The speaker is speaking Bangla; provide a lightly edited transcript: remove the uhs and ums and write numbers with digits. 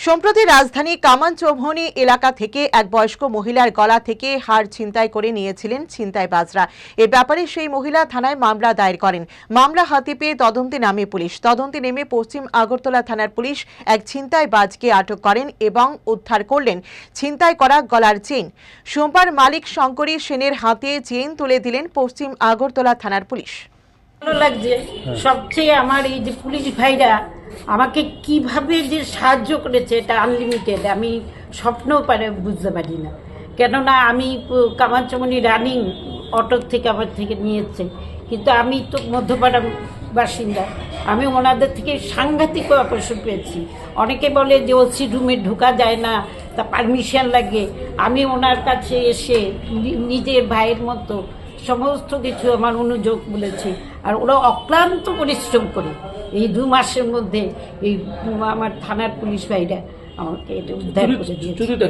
সম্প্রতি রাজধানী কামানচৌভনি এলাকা থেকে এক বয়স্ক মহিলার গলা থেকে হাড় ছিনতাই করে নিয়েছিলেন ছিনতাইবাজরা। এ ব্যাপারে সেই মহিলা থানায় মামলা দায়ের করেন। মামলা হাতে পেয়ে তদন্তে নামে পুলিশ। তদন্তে নেমে পশ্চিম আগরতলা থানার পুলিশ এক ছিনতাইবাজকে আটক করেন এবং উদ্ধার করলেন ছিনতাই করা গলার চেইন। সোমবার মালিক শঙ্করী সেনের হাতে চেইন তুলে দিলেন পশ্চিম আগরতলা থানার পুলিশ। ভালো লাগছে। সবচেয়ে আমার এই যে পুলিশ ভাইরা আমাকে কিভাবে যে সাহায্য করেছে এটা আনলিমিটেড, আমি স্বপ্নও বুঝতে পারি না। কেননা আমি কামানচৌভনি রানিং অটো থেকে আমার থেকে নিয়েছে, কিন্তু আমি তো মধ্যপাড়ার বাসিন্দা। আমি ওনাদের থেকে সাংঘাতিক অপারেশন পেয়েছি। অনেকে বলে যে ওসি রুমে ঢোকা যায় না, তা পারমিশন লাগে। আমি ওনার কাছে এসে নিজের ভাইয়ের মতো সমস্ত কিছু আমার অনুযোগ বলেছি। আর ওরা অক্লান্ত পরিশ্রম করে এই 2 মাসের মধ্যে এই আমার থানার পুলিশ ভাইরা আমাকে এটা উদ্ধার করে দিয়েছে।